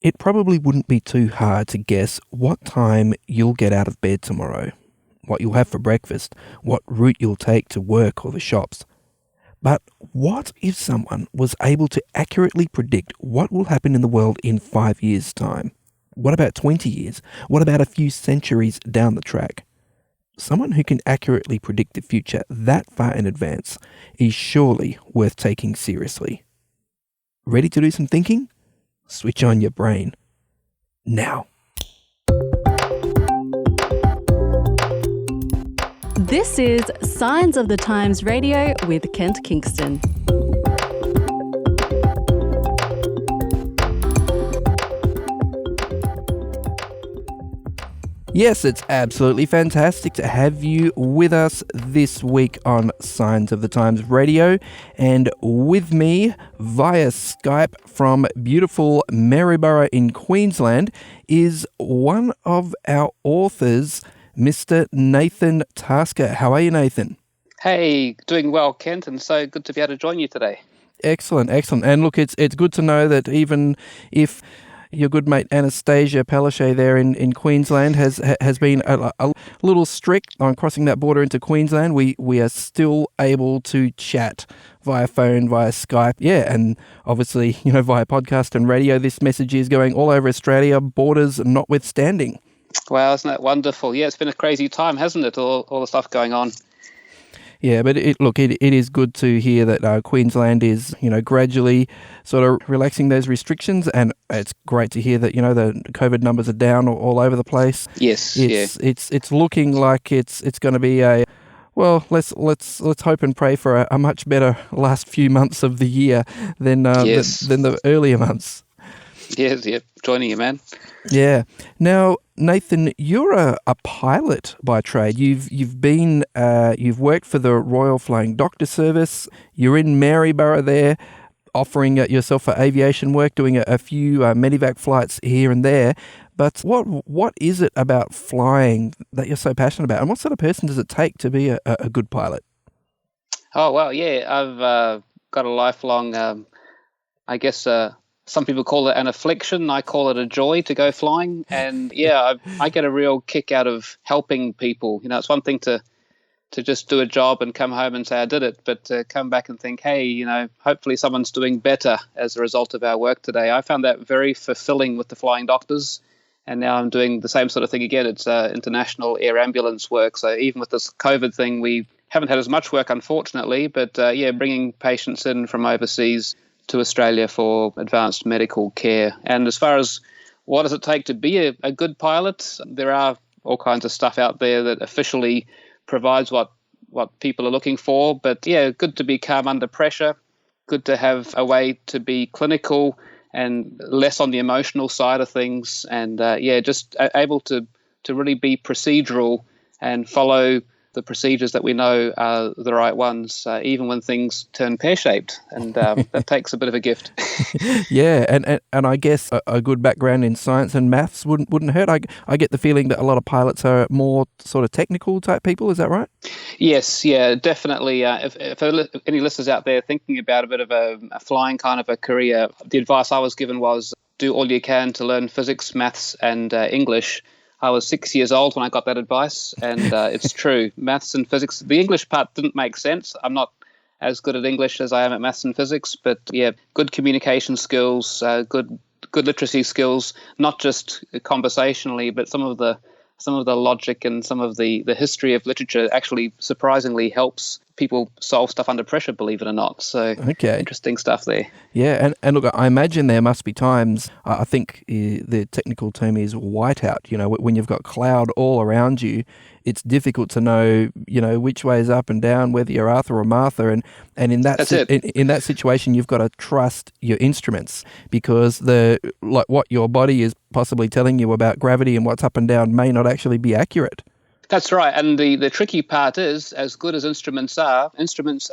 It probably wouldn't be too hard to guess what time you'll get out of bed tomorrow, what you'll have for breakfast, what route you'll take to work or the shops. But what if someone was able to accurately predict what will happen in the world in 5 years' time? What about 20 years? What about a few centuries down the track? Someone who can accurately predict the future that far in advance is surely worth taking seriously. Ready to do some thinking? Switch on your brain. Now. This is Signs of the Times Radio with Kent Kingston. Yes, it's absolutely fantastic to have you with us this week on Signs of the Times Radio, and with me via Skype from beautiful Maryborough in Queensland is one of our authors, Mr. Nathan Tasker. How are you, Nathan? Hey, doing well, Kent, and so good to be able to join you today. Excellent. And look, it's good to know that even if your good mate Anastasia Palaszczuk there in Queensland has been a little strict on crossing that border into Queensland, we are still able to chat via phone, via Skype, and obviously, via podcast and radio. This message is going all over Australia, borders notwithstanding. Wow, isn't that wonderful? Yeah, it's been a crazy time, hasn't it? All the stuff going on. Yeah, but it is good to hear that Queensland is, gradually sort of relaxing those restrictions, and it's great to hear that, the COVID numbers are down all over the place. Yes, it's looking like it's going to be let's hope and pray for a much better last few months of the year than the earlier months. Yes, joining you, man. Yeah. Now, Nathan, you're a pilot by trade. You've worked for the Royal Flying Doctor Service. You're in Maryborough there, offering yourself for aviation work, doing a few medevac flights here and there. But what is it about flying that you're so passionate about, and what sort of person does it take to be a good pilot? Oh well, yeah, I've got a lifelong, some people call it an affliction. I call it a joy to go flying. And I get a real kick out of helping people. It's one thing to just do a job and come home and say I did it, but to come back and think, hey, hopefully someone's doing better as a result of our work today. I found that very fulfilling with the flying doctors. And now I'm doing the same sort of thing again. It's international air ambulance work. So even with this COVID thing, we haven't had as much work, unfortunately. But bringing patients in from overseas to Australia for advanced medical care. And as far as what does it take to be a good pilot, there are all kinds of stuff out there that officially provides what people are looking for. But good to be calm under pressure, good to have a way to be clinical and less on the emotional side of things, and just able to really be procedural and follow the procedures that we know are the right ones, even when things turn pear-shaped, and that takes a bit of a gift. Yeah, and I guess a good background in science and maths wouldn't hurt. I get the feeling that a lot of pilots are more sort of technical type people. Is that right? Yes, yeah, definitely. If any listeners out there thinking about a bit of a flying kind of a career, the advice I was given was do all you can to learn physics, maths, and English. I was 6 years old when I got that advice, and it's true. Maths and physics. The English part didn't make sense. I'm not as good at English as I am at maths and physics, but good communication skills, good literacy skills, not just conversationally, but some of the logic and some of the history of literature actually surprisingly helps people solve stuff under pressure, believe it or not. So Interesting stuff there. Yeah, and look, I imagine there must be times, I think the technical term is whiteout, when you've got cloud all around you, it's difficult to know, which way is up and down, whether you're Arthur or Martha, and in that in that situation you've got to trust your instruments, because what your body is possibly telling you about gravity and what's up and down may not actually be accurate. That's right. And the tricky part is, as good as instruments are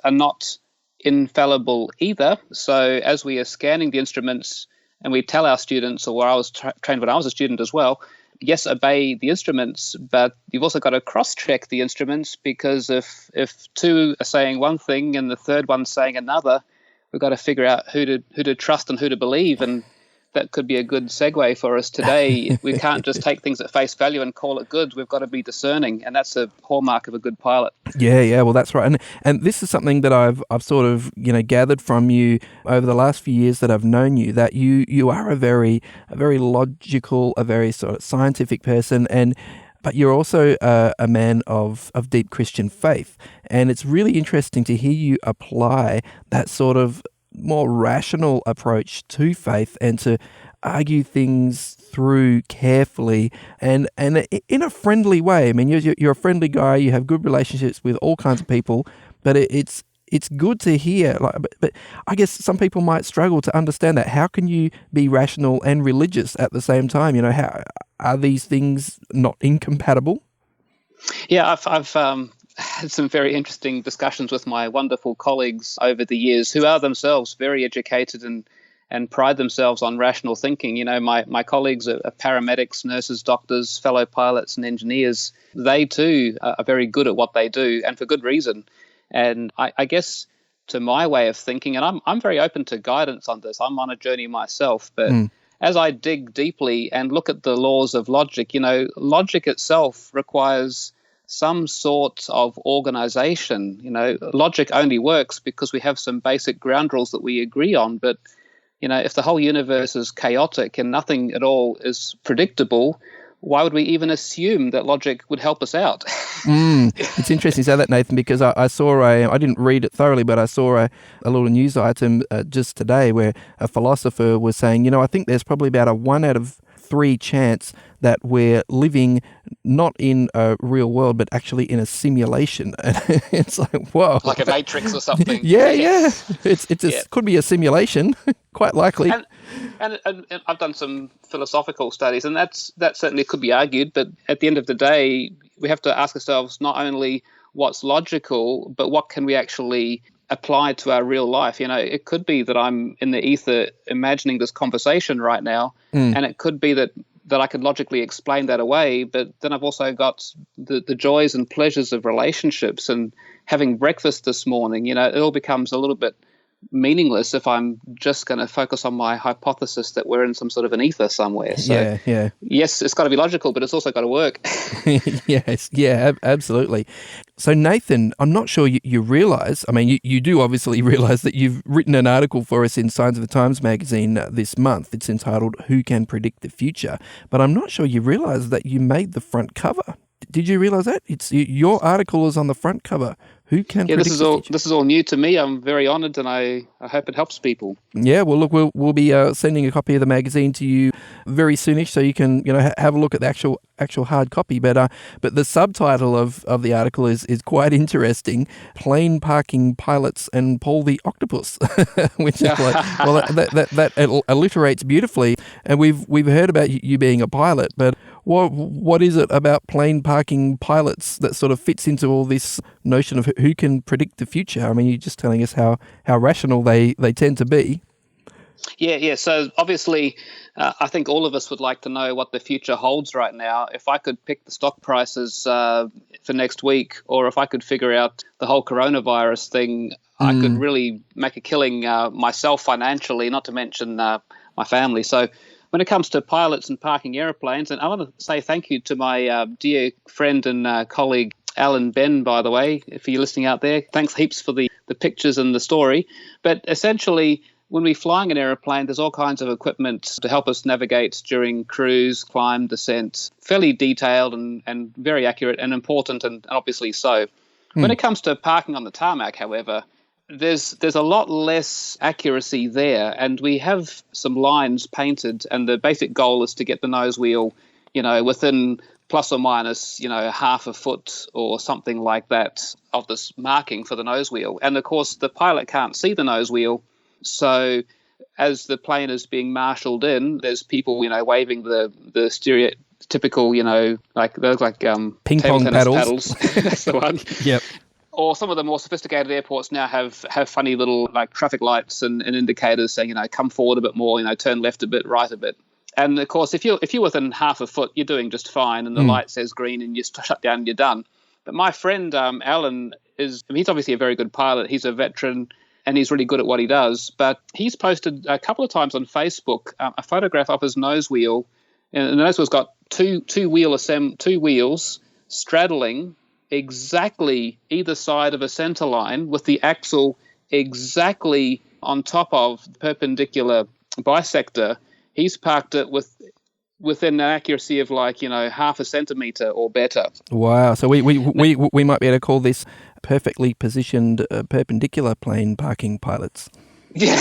not infallible either. So as we are scanning the instruments, and we tell our students, or I was trained when I was a student as well, yes, obey the instruments, but you've also got to cross-check the instruments, because if two are saying one thing and the third one's saying another, we've got to figure out who to trust and who to believe. And that could be a good segue for us today. We can't just take things at face value and call it good. We've got to be discerning, and that's a hallmark of a good pilot. Yeah, well, that's right, and this is something that I've sort of gathered from you over the last few years that I've known you, that you are a very logical, a very sort of scientific person, but you're also a man of deep Christian faith, and it's really interesting to hear you apply that sort of more rational approach to faith and to argue things through carefully and in a friendly way. I mean, you're a friendly guy. You have good relationships with all kinds of people, but it's good to hear. But I guess some people might struggle to understand that. How can you be rational and religious at the same time? How are these things not incompatible? Yeah, I've had some very interesting discussions with my wonderful colleagues over the years who are themselves very educated and pride themselves on rational thinking. My colleagues are paramedics, nurses, doctors, fellow pilots and engineers. They too are very good at what they do, and for good reason. And I guess to my way of thinking, and I'm very open to guidance on this. I'm on a journey myself, but as I dig deeply and look at the laws of logic, logic itself requires some sort of organization. Logic only works because we have some basic ground rules that we agree on. But, if the whole universe is chaotic and nothing at all is predictable, why would we even assume that logic would help us out? It's interesting you say that, Nathan, because I saw I didn't read it thoroughly, but I saw a little news item just today where a philosopher was saying, I think there's probably about a 1 out of 3 chance that we're living not in a real world, but actually in a simulation. And it's like, whoa. Like a matrix or something. Yeah. Could be a simulation, quite likely. And I've done some philosophical studies, and that certainly could be argued. But at the end of the day, we have to ask ourselves not only what's logical, but what can we actually apply to our real life. It could be that I'm in the ether imagining this conversation right now, and it could be that I could logically explain that away, but then I've also got the joys and pleasures of relationships and having breakfast this morning. It all becomes a little bit meaningless if I'm just going to focus on my hypothesis that we're in some sort of an ether somewhere. So, yeah. Yes, it's got to be logical, but it's also got to work. Yes, yeah, absolutely. So, Nathan, I'm not sure you realise, I mean, you do obviously realise that you've written an article for us in Signs of the Times magazine this month. It's entitled, Who Can Predict the Future? But I'm not sure you realise that you made the front cover. Did you realise that? Your article is on the front cover. Who can predict the future? This is all new to me. I'm very honoured, and I hope it helps people. Yeah, well, look, we'll be sending a copy of the magazine to you very soonish, so you can have a look at the actual hard copy. But the subtitle of the article is quite interesting: Plane Parking Pilots and Paul the Octopus, which is like, well, that alliterates beautifully. And we've heard about you being a pilot, but what is it about plane parking pilots that sort of fits into all this notion of who can predict the future? I mean, you're just telling us how rational they tend to be. Yeah. So obviously, I think all of us would like to know what the future holds right now. If I could pick the stock prices for next week, or if I could figure out the whole coronavirus thing, I could really make a killing myself financially, not to mention my family. So when it comes to pilots and parking airplanes, and I want to say thank you to my dear friend and colleague, Alan Ben, by the way, if you're listening out there. Thanks heaps for the pictures and the story. But essentially, when we're flying an aeroplane, there's all kinds of equipment to help us navigate during cruise, climb, descent, fairly detailed and very accurate and important, and obviously so. When it comes to parking on the tarmac, however, there's a lot less accuracy there, and we have some lines painted, and the basic goal is to get the nose wheel, within plus or minus, half a foot or something like that of this marking for the nose wheel. And of course, the pilot can't see the nose wheel, so as the plane is being marshaled in, there's people, waving the stereotypical, like those like ping pong paddles. That's the one. Yep. Or some of the more sophisticated airports now have funny little like traffic lights and indicators saying, come forward a bit more, turn left a bit, right a bit. And of course, if you're within half a foot, you're doing just fine, and the light says green, and you shut down and you're done. But my friend Alan he's obviously a very good pilot. He's a veteran, and he's really good at what he does. But he's posted a couple of times on Facebook a photograph of his nose wheel, and the nose wheel's got two wheels straddling exactly either side of a center line, with the axle exactly on top of the perpendicular bisector. He's parked it within an accuracy of half a centimeter or better. Wow. So we might be able to call this perfectly positioned perpendicular plane parking pilots. Yeah.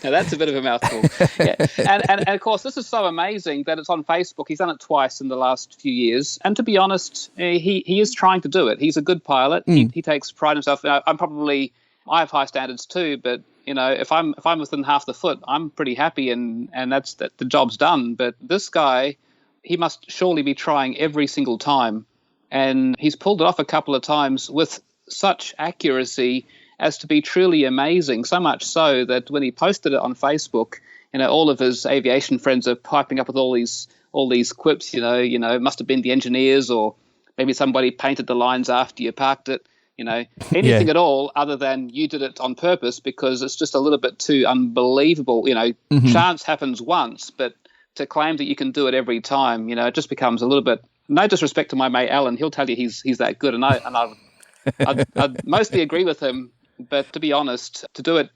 Now that's a bit of a mouthful. Yeah. And of course, this is so amazing that it's on Facebook. He's done it twice in the last few years. And to be honest, he is trying to do it. He's a good pilot. He takes pride in himself. I have high standards too, but if I'm within half the foot, I'm pretty happy, and that's that the job's done. But this guy, he must surely be trying every single time, and he's pulled it off a couple of times with such accuracy as to be truly amazing. So much so that when he posted it on Facebook, all of his aviation friends are piping up with all these quips. It must have been the engineers, or maybe somebody painted the lines after you parked it. Anything at all other than you did it on purpose, because it's just a little bit too unbelievable. Chance happens once, but to claim that you can do it every time, it just becomes a little bit. No disrespect to my mate Alan, he'll tell you he's that good, and I'd mostly agree with him. But to be honest, to do it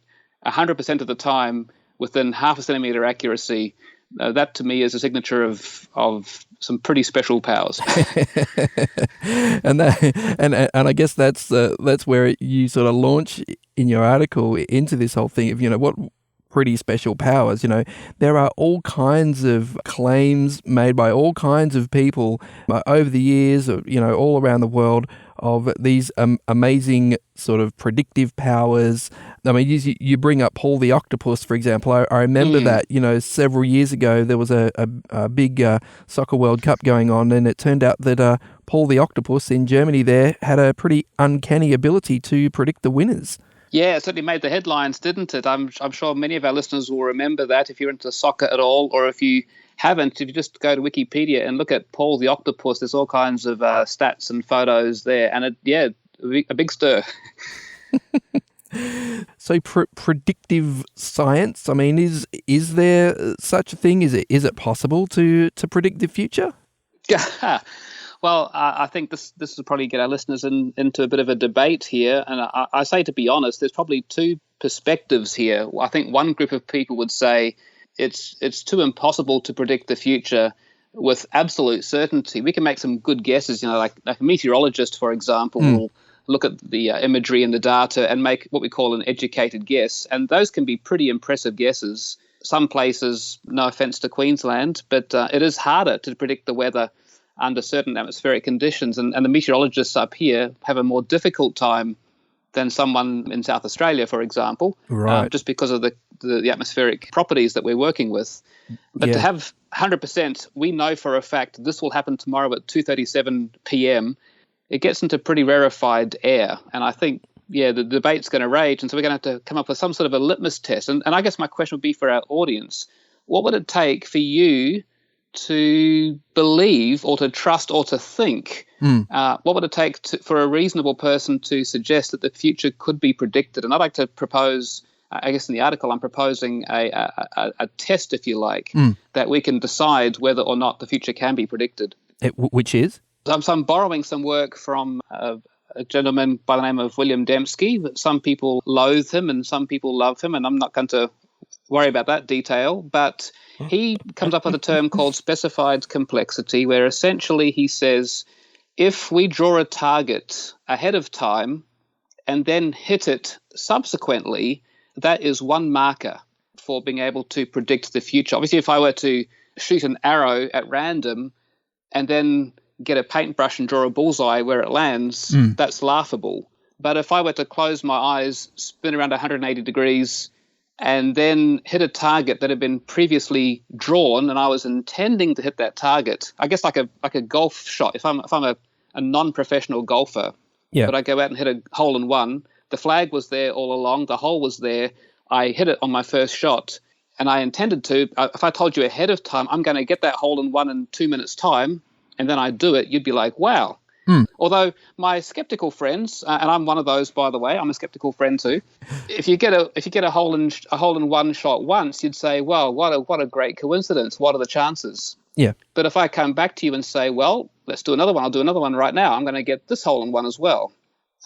100% of the time within half a centimeter accuracy, that to me is a signature of some pretty special powers. and I guess that's where you sort of launch in your article into this whole thing of what pretty special powers. There are all kinds of claims made by all kinds of people over the years, all around the world, of these amazing sort of predictive powers. I mean, you bring up Paul the Octopus, for example. I remember that, several years ago there was a big soccer World Cup going on, and it turned out that Paul the Octopus in Germany there had a pretty uncanny ability to predict the winners. Yeah, it certainly made the headlines, didn't it? I'm sure many of our listeners will remember that. If you're into soccer at all, or if you haven't, if you just go to Wikipedia and look at Paul the Octopus, there's all kinds of stats and photos there, and a big stir. So predictive science, I mean, is there such a thing? Is it possible to predict the future? Well, I think this will probably get our listeners into a bit of a debate here. And I say, to be honest, there's probably two perspectives here. I think one group of people would say it's too impossible to predict the future with absolute certainty. We can make some good guesses, like a meteorologist, for example, will look at the imagery and the data and make what we call an educated guess. And those can be pretty impressive guesses. Some places, no offense to Queensland, but it is harder to predict the weather under certain atmospheric conditions. And the meteorologists up here have a more difficult time than someone in South Australia, for example, right. Just because of the atmospheric properties that we're working with. But to have 100%, we know for a fact this will happen tomorrow at 2:37 p.m., it gets into pretty rarefied air. And I think, the debate's going to rage. And so we're going to have to come up with some sort of a litmus test. And I guess my question would be for our audience, what would it take for you to believe or to trust or to think? What would it take for a reasonable person to suggest that the future could be predicted? And I'd like to propose, I guess in the article, I'm proposing a test, if you like, that we can decide whether or not the future can be predicted. Which is? So I'm borrowing some work from a gentleman by the name of William Dembski. Some people loathe him and some people love him, and I'm not going to worry about that detail. But he comes up with a term called specified complexity, where essentially he says, if we draw a target ahead of time and then hit it subsequently, that is one marker for being able to predict the future. Obviously, if I were to shoot an arrow at random and then get a paintbrush and draw a bullseye where it lands, that's laughable. But if I were to close my eyes, spin around 180 degrees, and then hit a target that had been previously drawn, and I was intending to hit that target, I guess like a golf shot. If I'm a non-professional golfer, but I go out and hit a hole in one, the flag was there all along, the hole was there, I hit it on my first shot, and I intended to. If I told you ahead of time, I'm going to get that hole in one in 2 minutes' time, and then I do it, you'd be like, wow, Although my skeptical friends, and I'm one of those, by the way, I'm a skeptical friend too. If you get a hole in one shot once, you'd say, well, what a great coincidence. What are the chances? Yeah. But if I come back to you and say, well, let's do another one, I'll do another one right now, I'm going to get this hole in one as well.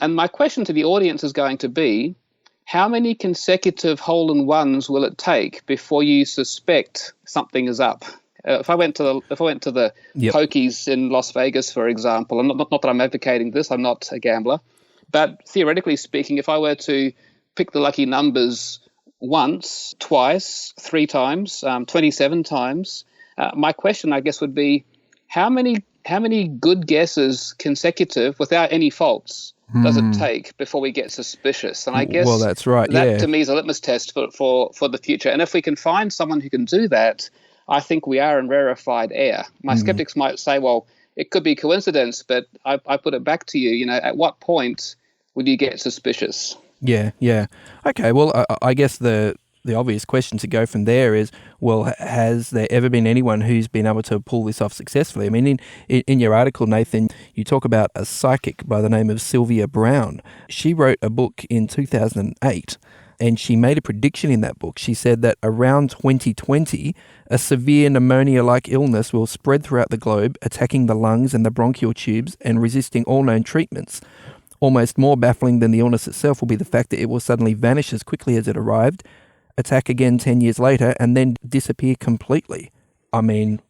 And my question to the audience is going to be, how many consecutive hole in ones will it take before you suspect something is up? If I went to the pokies in Las Vegas, for example, and not that I'm advocating this, I'm not a gambler, but theoretically speaking, if I were to pick the lucky numbers once, twice, 3 times, 27 times, my question, I guess, would be how many good guesses consecutive without any faults does it take before we get suspicious? And I guess that's right. That to me is a litmus test for the future. And if we can find someone who can do that, I think we are in rarefied air. My skeptics might say, well, it could be coincidence, but I put it back to you, at what point would you get suspicious? Yeah. Okay, well, I guess the obvious question to go from there is, well, has there ever been anyone who's been able to pull this off successfully? I mean, in your article, Nathan, you talk about a psychic by the name of Sylvia Browne. She wrote a book in 2008, and she made a prediction in that book. She said that around 2020, a severe pneumonia-like illness will spread throughout the globe, attacking the lungs and the bronchial tubes and resisting all known treatments. Almost more baffling than the illness itself will be the fact that it will suddenly vanish as quickly as it arrived, attack again 10 years later, and then disappear completely. I mean,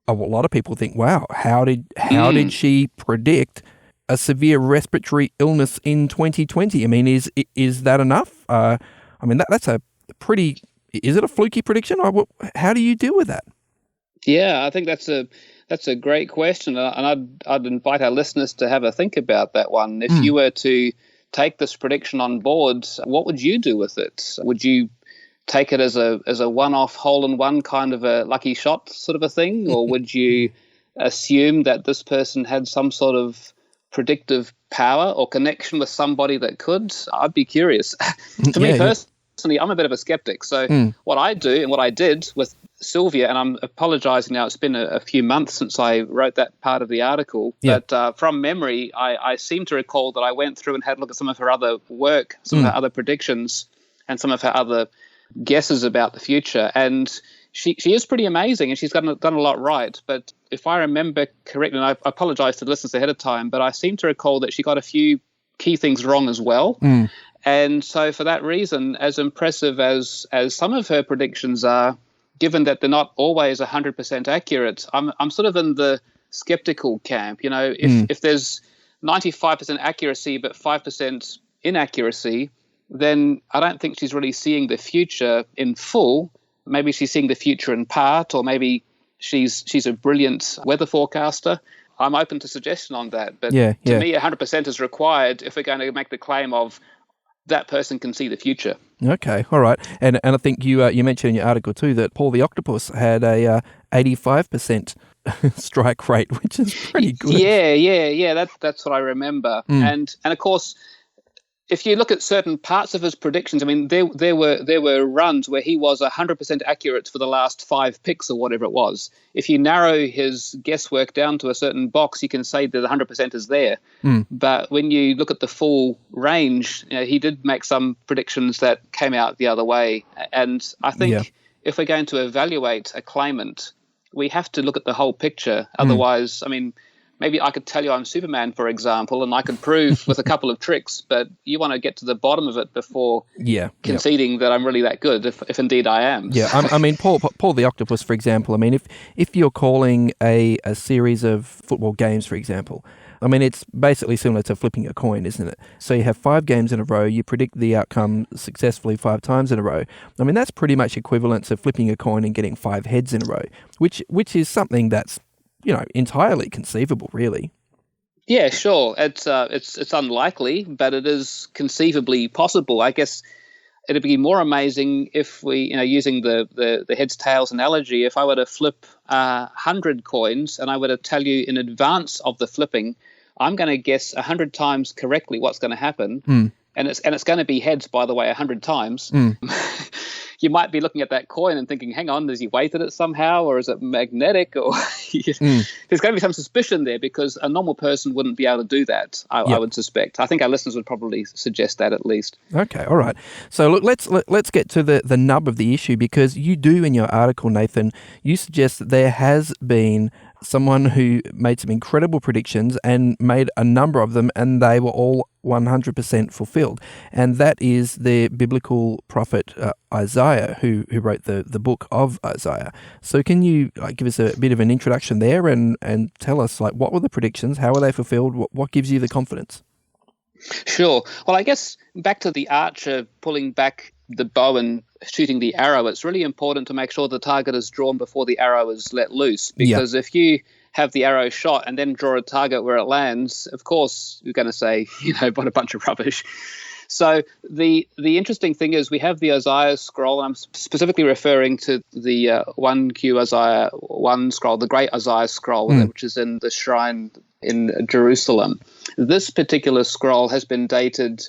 a lot of people think, wow, how did she predict a severe respiratory illness in 2020? I mean, is that enough? I mean, that's a pretty... Is it a fluky prediction? How do you deal with that? Yeah, I think that's a great question, and I'd invite our listeners to have a think about that one. If you were to take this prediction on board, what would you do with it? Would you take it as a one-off hole-in-one kind of a lucky shot sort of a thing, or would you assume that this person had some sort of predictive power or connection with somebody that could? I'd be curious. To me personally, I'm a bit of a skeptic. So what I do and what I did with Sylvia, and I'm apologizing now, it's been a few months since I wrote that part of the article, but from memory, I seem to recall that I went through and had a look at some of her other work, some of her other predictions, and some of her other guesses about the future, and she is pretty amazing, and she's done a lot right. But if I remember correctly, and I apologize to the listeners ahead of time, but I seem to recall that she got a few key things wrong as well. And so for that reason, as impressive as some of her predictions are, given that they're not always 100% accurate, I'm sort of in the skeptical camp. If there's 95% accuracy but 5% inaccuracy, then I don't think she's really seeing the future in full. Maybe she's seeing the future in part, or maybe she's a brilliant weather forecaster. I'm open to suggestion on that. But to me, 100% is required if we're going to make the claim of that person can see the future. Okay, all right. And I think you mentioned in your article too that Paul the Octopus had a 85% strike rate, which is pretty good. Yeah. That's what I remember. And of course, if you look at certain parts of his predictions, I mean, there were runs where he was 100% accurate for the last 5 picks or whatever it was. If you narrow his guesswork down to a certain box, you can say that 100% is there. But when you look at the full range, he did make some predictions that came out the other way. And I think if we're going to evaluate a claimant, we have to look at the whole picture. Otherwise, I mean, maybe I could tell you I'm Superman, for example, and I could prove with a couple of tricks, but you want to get to the bottom of it before conceding that I'm really that good, if indeed I am. Yeah, I mean, Paul the Octopus, for example, I mean, if you're calling a series of football games, for example, I mean, it's basically similar to flipping a coin, isn't it? So you have 5 games in a row, you predict the outcome successfully 5 times in a row. I mean, that's pretty much equivalent to flipping a coin and getting 5 heads in a row, which is something that's entirely conceivable, really. Yeah, sure. It's unlikely, but it is conceivably possible. I guess it'd be more amazing if we, using the heads tails analogy, if I were to flip 100 coins and I were to tell you in advance of the flipping, I'm going to guess 100 times correctly what's going to happen, and it's going to be heads, by the way, 100 times. you might be looking at that coin and thinking, hang on, has he weighted it somehow, or is it magnetic? Or there's going to be some suspicion there, because a normal person wouldn't be able to do that, I would suspect. I think our listeners would probably suggest that at least. Okay, all right. So look, let's get to the nub of the issue, because you do in your article, Nathan, you suggest that there has been someone who made some incredible predictions and made a number of them, and they were all 100% fulfilled. And that is the biblical prophet Isaiah, who wrote the book of Isaiah. So can you give us a bit of an introduction there and tell us, what were the predictions? How were they fulfilled? What gives you the confidence? Sure. Well, I guess back to the archer pulling back the bow and shooting the arrow, it's really important to make sure the target is drawn before the arrow is let loose. Because if you have the arrow shot and then draw a target where it lands, of course, you're going to say, what a bunch of rubbish. So the interesting thing is we have the Isaiah scroll, and I'm specifically referring to the 1Q Isaiah 1 scroll, the Great Isaiah scroll, which is in the shrine in Jerusalem. This particular scroll has been dated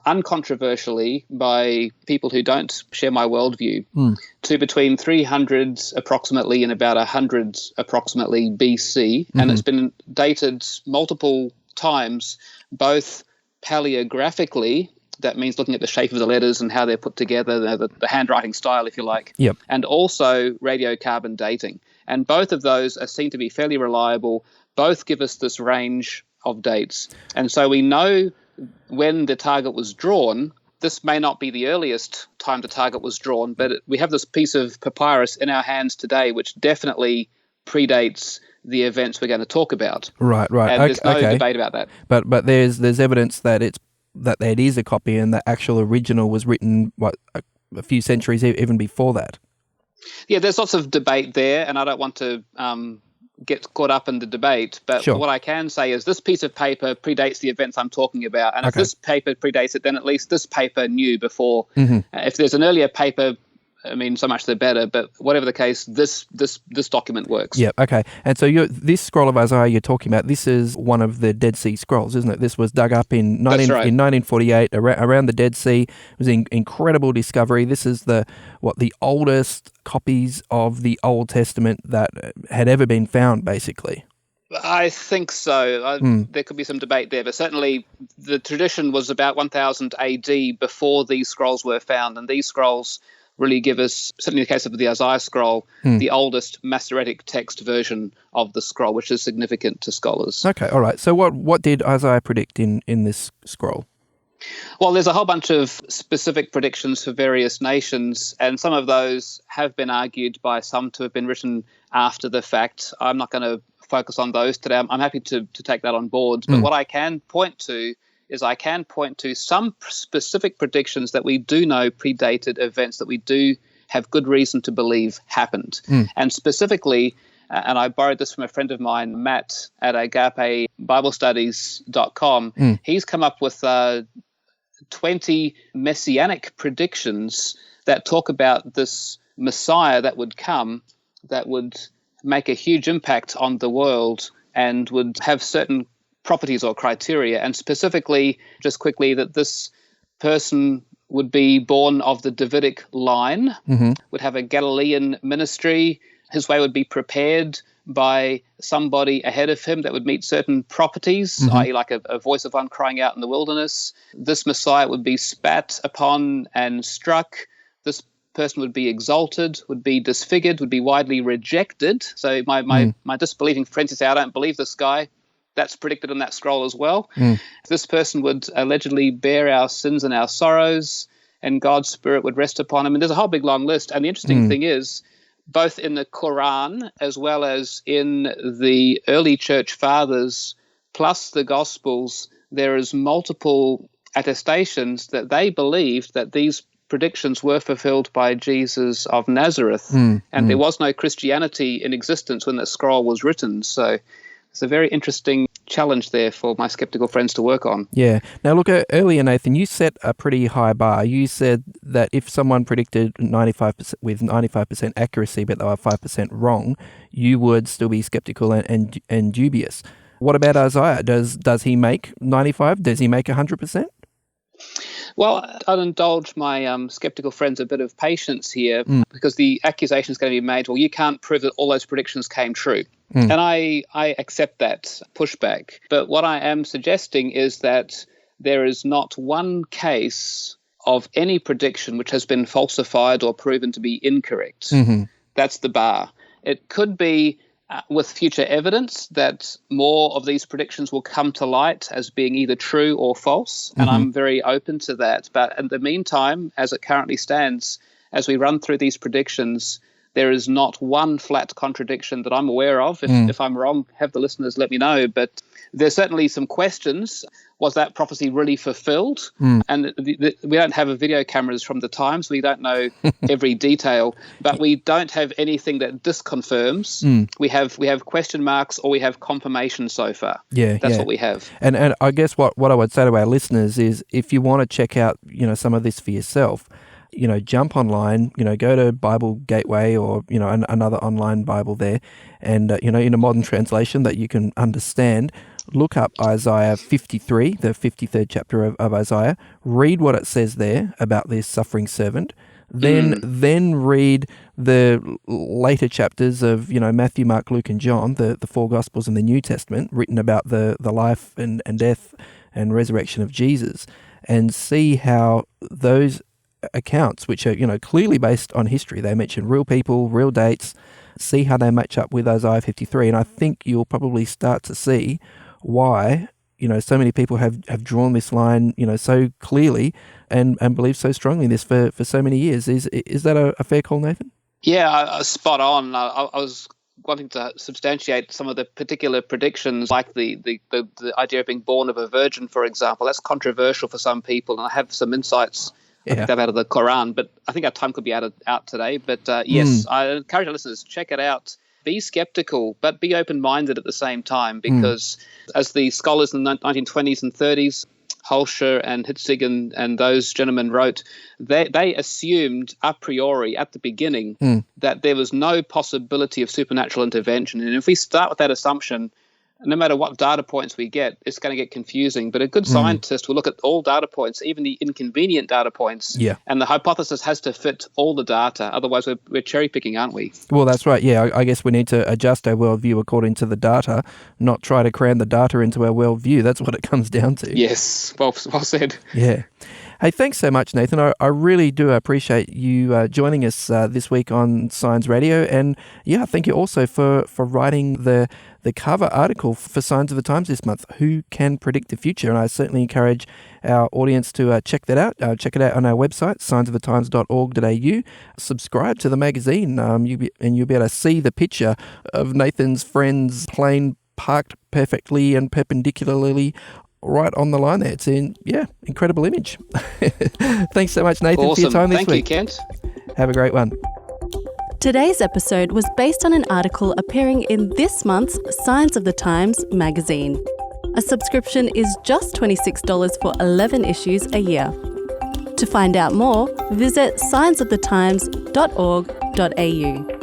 uncontroversially by people who don't share my worldview to between 300 approximately and about 100 approximately BC. And it's been dated multiple times, both paleographically, that means looking at the shape of the letters and how they're put together, the handwriting style, if you like, and also radiocarbon dating. And both of those are seen to be fairly reliable. Both give us this range of dates. And so we know when the target was drawn. This may not be the earliest time the target was drawn, but we have this piece of papyrus in our hands today, which definitely predates the events we're going to talk about. Right. And there's no debate about that. But there's evidence that it is a copy, and the actual original was written a few centuries even before that. Yeah, there's lots of debate there, and I don't want to get caught up in the debate, but what I can say is this piece of paper predates the events I'm talking about, and if this paper predates it, then at least this paper knew before. If there's an earlier paper, so much the better, but whatever the case, this document works. Yeah, okay. And so this scroll of Isaiah you're talking about, this is one of the Dead Sea Scrolls, isn't it? This was dug up in 1948 around the Dead Sea. It was an incredible discovery. This is the oldest copies of the Old Testament that had ever been found, basically. I think so. There could be some debate there, but certainly the tradition was about 1000 AD before these scrolls were found, and these scrolls really give us, certainly in the case of the Isaiah scroll, the oldest Masoretic text version of the scroll, which is significant to scholars. Okay, all right. So what did Isaiah predict in this scroll? Well, there's a whole bunch of specific predictions for various nations, and some of those have been argued by some to have been written after the fact. I'm not going to focus on those today. I'm happy to take that on board. But what I can point to is I can point to some specific predictions that we do know predated events that we do have good reason to believe happened. And specifically, and I borrowed this from a friend of mine, Matt, at agapeBiblestudies.com, he's come up with 20 messianic predictions that talk about this Messiah that would come, that would make a huge impact on the world and would have certain properties or criteria, and specifically, just quickly, that this person would be born of the Davidic line, would have a Galilean ministry, his way would be prepared by somebody ahead of him that would meet certain properties, i.e. like a voice of one crying out in the wilderness. This Messiah would be spat upon and struck. This person would be exalted, would be disfigured, would be widely rejected. So my disbelieving friends say, I don't believe this guy. That's predicted in that scroll as well. This person would allegedly bear our sins and our sorrows, and God's Spirit would rest upon him. And there's a whole big long list. And the interesting thing is, both in the Quran as well as in the early church fathers, plus the Gospels, there is multiple attestations that they believed that these predictions were fulfilled by Jesus of Nazareth. And there was no Christianity in existence when that scroll was written. So it's a very interesting challenge there for my skeptical friends to work on. Yeah. Now, look, earlier, Nathan, you set a pretty high bar. You said that if someone predicted 95% with 95% accuracy, but they were 5% wrong, you would still be skeptical and dubious. What about Isaiah? Does he make 95? Does he make 100%? Well, I'll indulge my skeptical friends a bit of patience here because the accusation is going to be made, well, you can't prove that all those predictions came true. And I accept that pushback. But what I am suggesting is that there is not one case of any prediction which has been falsified or proven to be incorrect. That's the bar. It could be with future evidence that more of these predictions will come to light as being either true or false, and I'm very open to that. But in the meantime, as it currently stands, as we run through these predictions, there is not one flat contradiction that I'm aware of. If I'm wrong, have the listeners let me know. But there's certainly some questions. Was that prophecy really fulfilled? And we don't have video cameras from the times. We don't know every detail, but we don't have anything that disconfirms. We have question marks or we have confirmation so far. That's what we have. And I guess what I would say to our listeners is, if you want to check out, some of this for yourself, jump online, go to Bible Gateway or, another online Bible there, and, in a modern translation that you can understand, look up Isaiah 53, the 53rd chapter of Isaiah, read what it says there about this suffering servant, then read the later chapters of, Matthew, Mark, Luke, and John, the four Gospels in the New Testament, written about the life and death and resurrection of Jesus, and see how those accounts, which are clearly based on history, they mention real people, real dates, see how they match up with Isaiah 53, and I think you'll probably start to see why so many people have drawn this line so clearly and believe so strongly in this for so many years. Is that a fair call, Nathan? Yeah, spot on. I was wanting to substantiate some of the particular predictions, like the idea of being born of a virgin, for example. That's controversial for some people, and I have some insights. I think out of the Quran, but I think our time could be out today. But yes, I encourage our listeners, check it out. Be skeptical, but be open-minded at the same time, because as the scholars in the 1920s and 30s, Holscher and Hitzig and those gentlemen wrote, they assumed a priori at the beginning that there was no possibility of supernatural intervention. And if we start with that assumption, no matter what data points we get, it's going to get confusing. But a good scientist will look at all data points, even the inconvenient data points, and the hypothesis has to fit all the data. Otherwise, we're cherry-picking, aren't we? Well, that's right. Yeah, I guess we need to adjust our worldview according to the data, not try to cram the data into our worldview. That's what it comes down to. Yes, well said. Yeah. Hey, thanks so much, Nathan. I really do appreciate you joining us this week on Science Radio. And yeah, thank you also for writing the cover article for Signs of the Times this month, Who Can Predict the Future? And I certainly encourage our audience to check that out. Check it out on our website, signsofthetimes.org.au. Subscribe to the magazine, you'll be able to see the picture of Nathan's friend's plane parked perfectly and perpendicularly right on the line there. It's incredible image. Thanks so much, Nathan, for your time this week. Thank you, Kent. Have a great one. Today's episode was based on an article appearing in this month's Signs of the Times magazine. A subscription is just $26 for 11 issues a year. To find out more, visit signsofthetimes.org.au.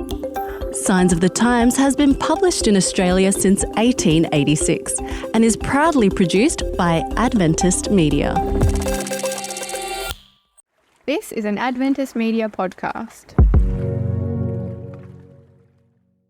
Signs of the Times has been published in Australia since 1886 and is proudly produced by Adventist Media. This is an Adventist Media podcast.